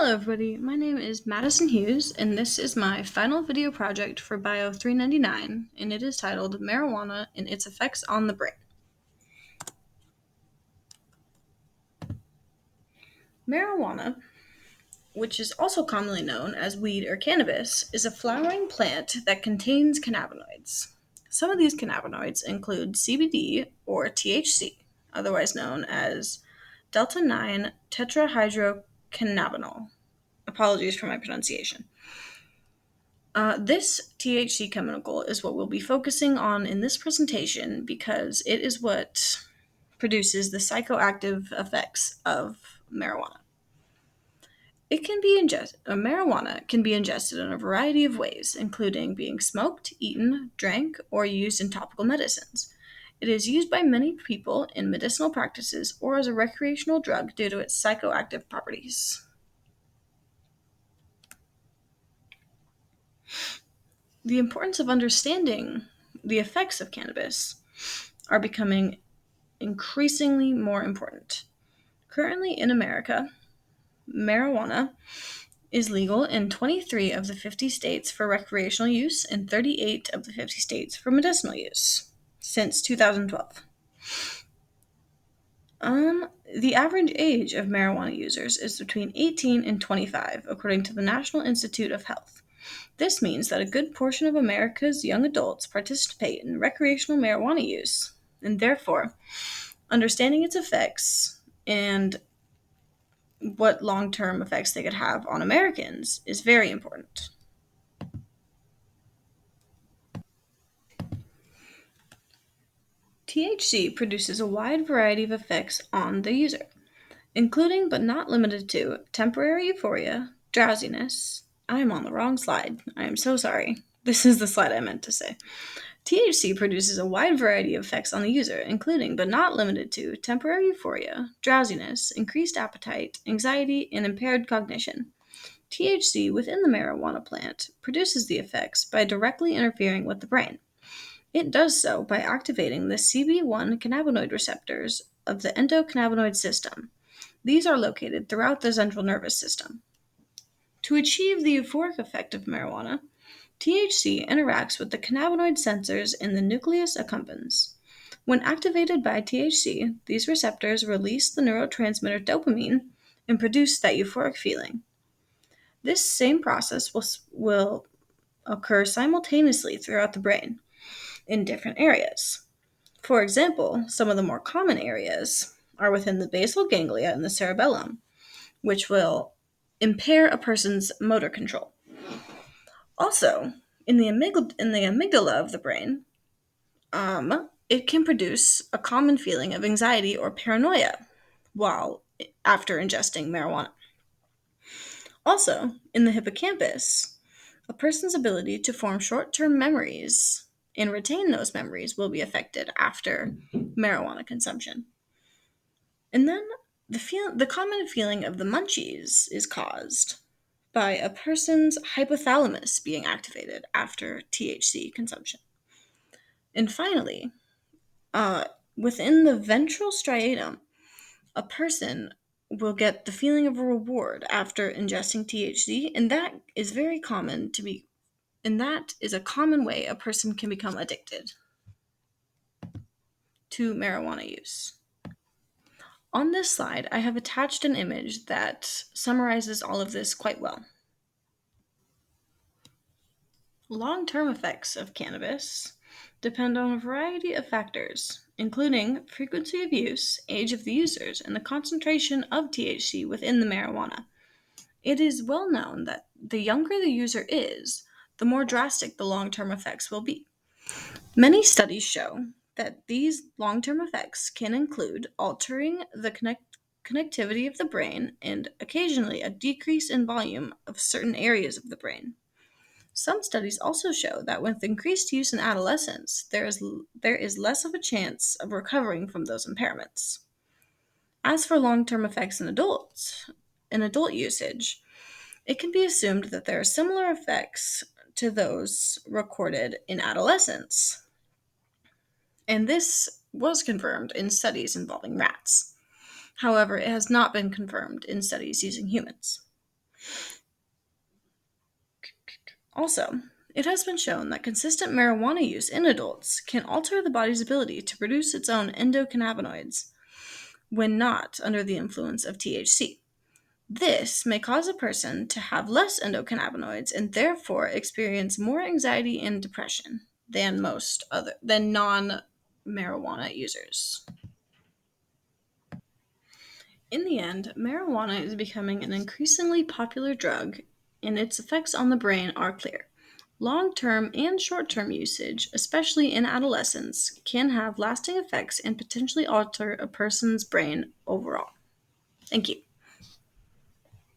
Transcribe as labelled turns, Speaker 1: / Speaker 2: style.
Speaker 1: Hello everybody, my name is Madison Hughes, and this is my final video project for Bio 399, and it is titled Marijuana and Its Effects on the Brain. Marijuana, which is also commonly known as weed or cannabis, is a flowering plant that contains cannabinoids. Some of these cannabinoids include CBD or THC, otherwise known as delta 9 tetrahydrocannabinol. Apologies for my pronunciation. This THC chemical is what we'll be focusing on in this presentation because it is what produces the psychoactive effects of marijuana. Marijuana can be ingested in a variety of ways, including being smoked, eaten, drank, or used in topical medicines. It is used by many people in medicinal practices or as a recreational drug due to its psychoactive properties. The importance of understanding the effects of cannabis are becoming increasingly more important. Currently in America, marijuana is legal in 23 of the 50 states for recreational use and 38 of the 50 states for medicinal use since 2012. The average age of marijuana users is between 18 and 25, according to the National Institute of Health. This means that a good portion of America's young adults participate in recreational marijuana use, and therefore, understanding its effects and what long-term effects they could have on Americans is very important. THC produces a wide variety of effects on the user, including but not limited to temporary euphoria, drowsiness. I am on the wrong slide. I am so sorry. This is the slide I meant to say. THC produces a wide variety of effects on the user, including but not limited to temporary euphoria, drowsiness, increased appetite, anxiety, and impaired cognition. THC within the marijuana plant produces the effects by directly interfering with the brain. It does so by activating the CB1 cannabinoid receptors of the endocannabinoid system. These are located throughout the central nervous system. To achieve the euphoric effect of marijuana, THC interacts with the cannabinoid sensors in the nucleus accumbens. When activated by THC, these receptors release the neurotransmitter dopamine and produce that euphoric feeling. This same process will occur simultaneously throughout the brain in different areas. For example, some of the more common areas are within the basal ganglia and the cerebellum, which will impair a person's motor control. Also, in the amygdala of the brain, it can produce a common feeling of anxiety or paranoia while after ingesting marijuana. Also, in the hippocampus, a person's ability to form short-term memories and retain those memories will be affected after marijuana consumption. And then the common feeling of the munchies is caused by a person's hypothalamus being activated after THC consumption. And finally, within the ventral striatum, a person will get the feeling of a reward after ingesting THC, and that is very common and that is a common way a person can become addicted to marijuana use. On this slide, I have attached an image that summarizes all of this quite well. Long-term effects of cannabis depend on a variety of factors, including frequency of use, age of the users, and the concentration of THC within the marijuana. It is well known that the younger the user is, the more drastic the long-term effects will be. Many studies show that these long-term effects can include altering the connectivity of the brain and occasionally a decrease in volume of certain areas of the brain. Some studies also show that with increased use in adolescence, there is less of a chance of recovering from those impairments. As for long-term effects in adult usage, it can be assumed that there are similar effects to those recorded in adolescence. And this was confirmed in studies involving rats. However, it has not been confirmed in studies using humans. Also, it has been shown that consistent marijuana use in adults can alter the body's ability to produce its own endocannabinoids when not under the influence of THC. This may cause a person to have less endocannabinoids and therefore experience more anxiety and depression than non-marijuana users. In the end, marijuana is becoming an increasingly popular drug, and its effects on the brain are clear. Long term and short term usage, especially in adolescence, can have lasting effects and potentially alter a person's brain overall. Thank you.